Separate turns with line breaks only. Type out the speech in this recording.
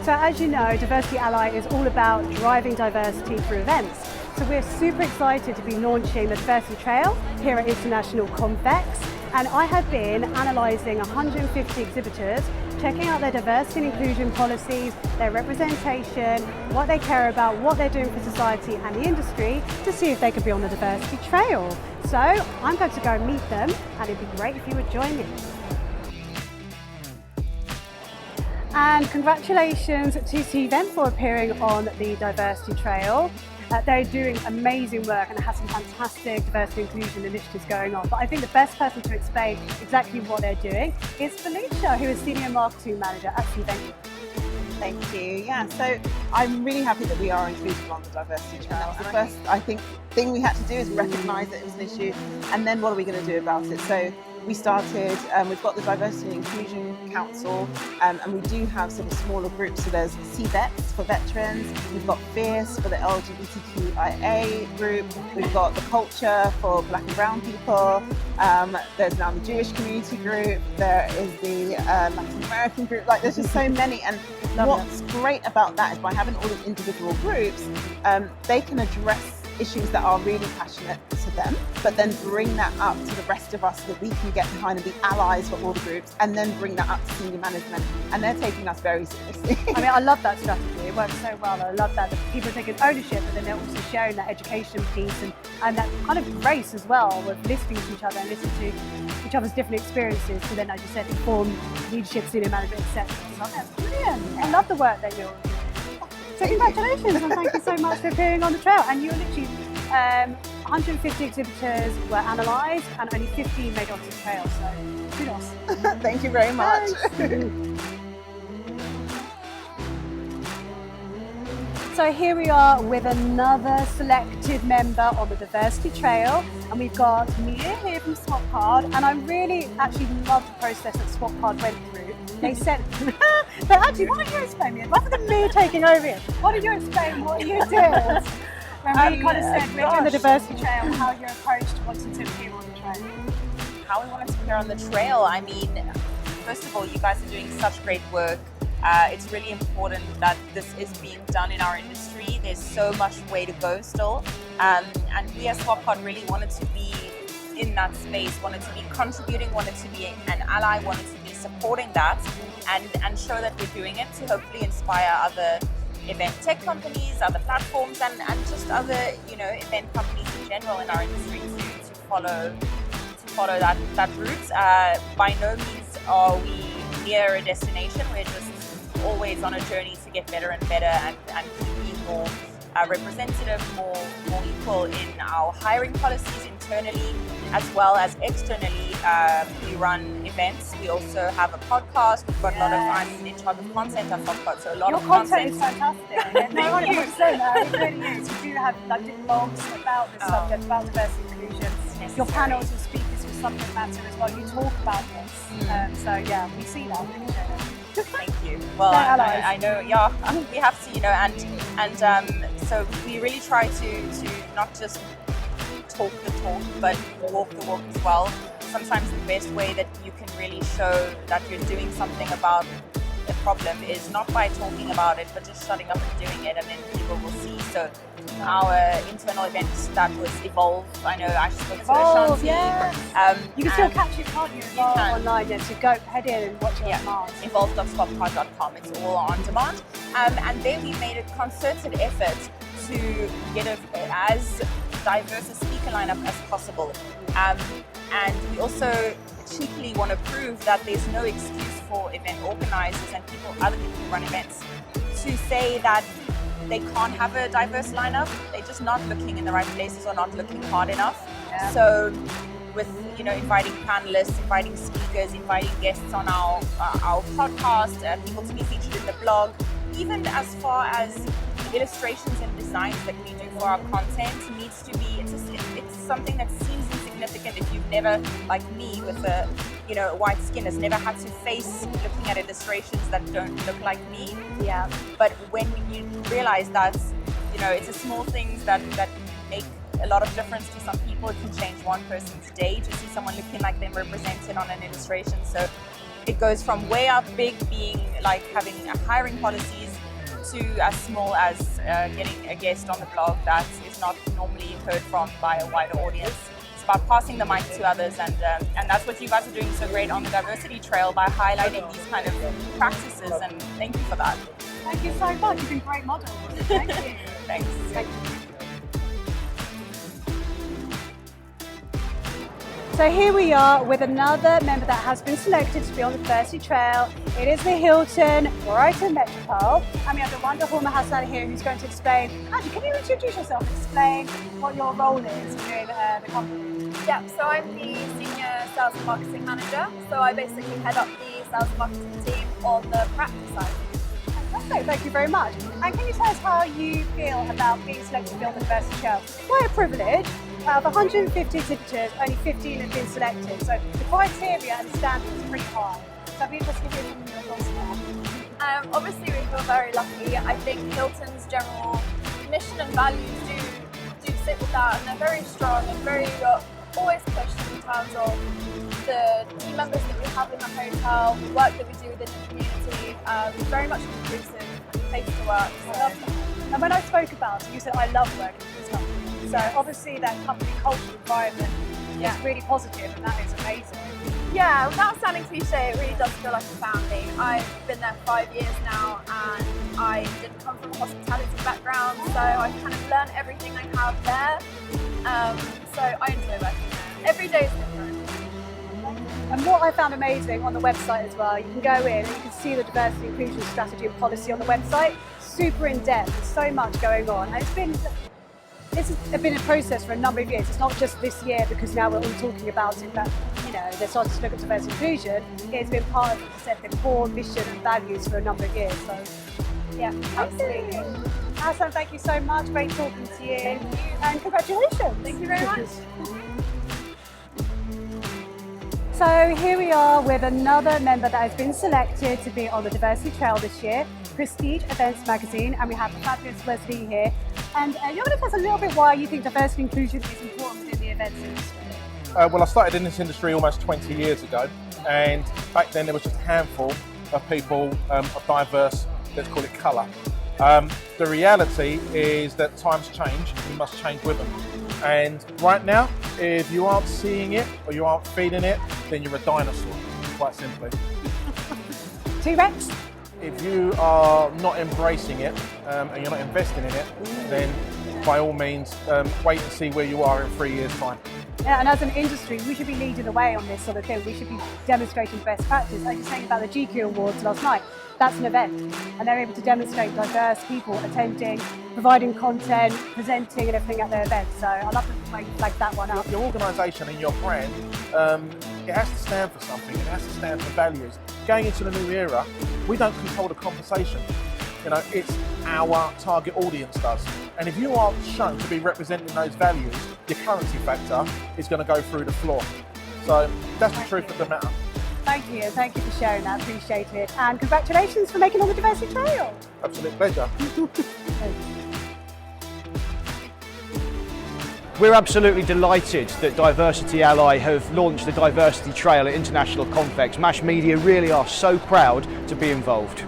So as you know, Diversity Ally is all about driving diversity through events. So we're super excited to be launching the Diversity Trail here at International Confex. And I have been analysing 150 exhibitors, checking out their diversity and inclusion policies, their representation, what they care about, what they're doing for society and the industry to see if they could be on the Diversity Trail. So I'm going to go and meet them, and it'd be great if you would join me. And congratulations to CVent for appearing on the Diversity Trail. They're doing amazing work and have some fantastic diversity and inclusion initiatives going on. But I think the best person to explain exactly what they're doing is Felicia, who is Senior Marketing Manager at CVent.
Thank you. Yeah, so I'm really happy that we are included on the Diversity Trail. The first, I think, thing we had to do is recognise that it was an issue, and then what are we going to do about it? So we started, we've got the Diversity and Inclusion Council, and we do have sort of smaller groups. So there's CVETs for veterans, we've got Fierce for the LGBTQIA group, we've got the Culture for Black and Brown people, there's now the Jewish community group, there is the Latin American group, like there's just so many. And what's great about that is by having all the individual groups, they can address issues that are really passionate to them, but then bring that up to the rest of us so that we can get behind and be allies for all the groups, and then bring that up to senior management. And they're taking us very seriously.
I mean, I love that strategy. It works so well. I love that people are taking ownership, but then they're also sharing that education piece and that kind of grace as well, with listening to each other and listening to each other's different experiences to then, as you said, inform leadership, senior management, etc. So that's brilliant. I love the work that you're doing. So congratulations and thank you so much for appearing on the trail. And you were literally 150 exhibitors were analysed and only 15 made onto the trail. So kudos.
Thank you very much.
So here we are with another selected member on the Diversity Trail, and we've got Mia here from SwapCard, and I really actually love the process that SwapCard went through. They said, but actually, why don't you explain it? Rather than me taking over it, why don't you explain what you did? When we kind of said we're doing the Diversity Trail, and how you approached wanting to appear on the trail.
How we wanted to appear on the trail, I mean, first of all, you guys are doing such great work. It's really important that this is being done in our industry. There's so much way to go still. And we as SwapCard really wanted to be in that space, wanted to be contributing, wanted to be an ally, wanted to be supporting that and show that we're doing it to hopefully inspire other event tech companies, other platforms and just other, event companies in general in our industry to follow that route. By no means are we near a destination. We're just always on a journey to get better and better and keep being more representative, more equal in our hiring policies internally as well as externally. We run events. We also have a podcast. We've got a lot of I'm in charge of content at SwapCard, so a lot
Your
of
content is fantastic. No, I want to say that. It really is. You do have blogs about this subject, about diversity and inclusion. Your panels, your speakers, your subject matter as well. You talk about this. So yeah, we see that. We appreciate it.
Thank you. Well, I know, yeah, we have to, and so we really try to not just talk the talk, but walk the walk as well. Sometimes the best way that you can really show that you're doing something about a problem is not by talking about it, but just shutting up and doing it, and then people will see. So our internal event that was Evolve, I know I spoke to Shanti.
Yeah. You can still catch it, can't you? Evolve online, yeah, so go head in and watch it on Mars.
Evolve.swapcard.com, it's all on demand. And there we made a concerted effort to get as diverse a speaker lineup as possible. And we also cheekily want to prove that there's no excuse for event organizers and other people who run events to say that they can't have a diverse lineup. They're just not looking in the right places or not looking hard enough. Yeah. So with inviting panelists, inviting speakers, inviting guests on our podcast, people to be featured in the blog, even as far as illustrations and designs that we do for our content needs to be, it's something that seems insignificant if you've never, like me with a white skin, has never had to face looking at illustrations that don't look like me.
Yeah.
But when you realize that it's a small things that make a lot of difference to some people, it can change one person's day to see someone looking like them represented on an illustration. So it goes from way up big, being like having hiring policies, to as small as getting a guest on the blog that is not normally heard from by a wider audience. It's about passing the mic to others, and that's what you guys are doing so great on the diversity trail by highlighting these kind of practices, and thank you for that.
Thank you so much. You've been great models. Thank you.
Thanks.
Thank you. So here we are with another member that has been selected to be on the Diversity Trail. It is the Hilton Brighton Metropole, and we have the wonderful Hassan here who's going to explain. Actually, can you introduce yourself and explain what your role is within the company?
Yeah, so I'm the Senior Sales and Marketing Manager, so I basically head up the sales and marketing team on the practice side.
Fantastic, thank you very much. And can you tell us how you feel about being selected to be on the Diversity Trail? It's quite a privilege. Out of 150 exhibitors, only 15 have been selected, so the criteria and standard is pretty high. So I'd be interested to hear from your thoughts on that.
Obviously we feel very lucky. I think Hilton's general mission and values do sit with that, and they're very strong and very always pushed in terms of the team members that we have in the hotel, the work that we do within the community, very much an inclusive place to work. So.
I love that. And when I spoke about it, you said, I love working for this company. So obviously that company culture environment is really positive, and that is amazing.
Yeah, without sounding cliche, it really does feel like a family. I've been there 5 years now, and I didn't come from a hospitality background, so I've kind of learned everything I have there. So I enjoy working there. Every day is different.
And what I found amazing on the website as well, you can go in and you can see the diversity, inclusion strategy and policy on the website. Super in depth, there's so much going on. And this has been a process for a number of years. It's not just this year because now we're all talking about it, but they're starting to look at diversity and inclusion. It's been part of, as I said, the core mission and values for a number of years. So yeah, absolutely. Hassan, thank you so much. Great talking to you.
Thank you.
And congratulations.
Thank you very much.
So here we are with another member that has been selected to be on the Diversity Trail this year, Prestige Events Magazine, and we have the fabulous Leslie here. And you're going to tell us a little bit why you think diversity and inclusion is important within the events industry.
Well, I started in this industry almost 20 years ago, and back then there was just a handful of people of diverse, let's call it colour. The reality is that times change, and you must change with them. And right now, if you aren't seeing it or you aren't feeling it, then you're a dinosaur, quite simply.
T-Rex?
If you are not embracing it and you're not investing in it, then by all means, wait and see where you are in 3 years' time.
Yeah, and as an industry, we should be leading the way on this sort of thing. We should be demonstrating best practice. Like you're saying about the GQ Awards last night, that's an event, and they're able to demonstrate diverse people attending, providing content, presenting and everything at their event. So I love to flag that one up.
Your organisation and your brand, it has to stand for something. It has to stand for values. Going into the new era, we don't control the conversation. It's our target audience does. And if you aren't shown to be representing those values, your currency factor is going to go through the floor. So that's the truth of the matter.
Thank you, and thank you for sharing that. Appreciate it. And congratulations for making on the Diversity Trail.
Absolute pleasure.
We're absolutely delighted that Diversity Ally have launched the Diversity Trail at International Confex. Mash Media really are so proud to be involved.